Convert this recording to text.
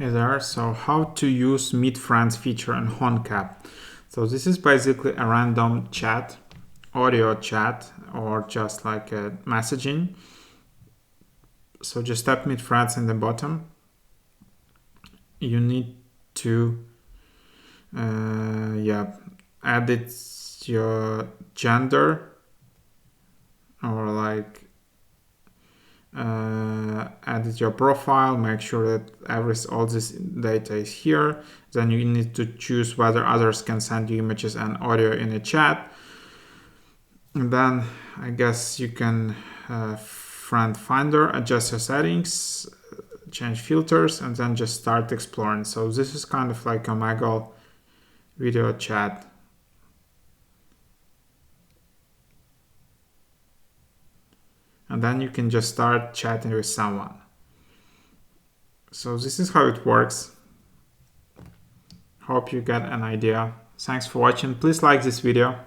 Hey there, so how to use Meet Friends feature in Honk app. So this is basically a random chat, audio chat, or just like a messaging. So just tap Meet Friends in the bottom. You need to edit your gender or like edit your profile, make sure that all this data is here. Then you need to choose whether others can send you images and audio in a chat. And then I guess you can friend finder, adjust your settings, change filters, and then just start exploring. So this is kind of like a Omegle video chat. And then you can just start chatting with someone. So this is how it works. Hope you get an idea. Thanks for watching. Please like this video.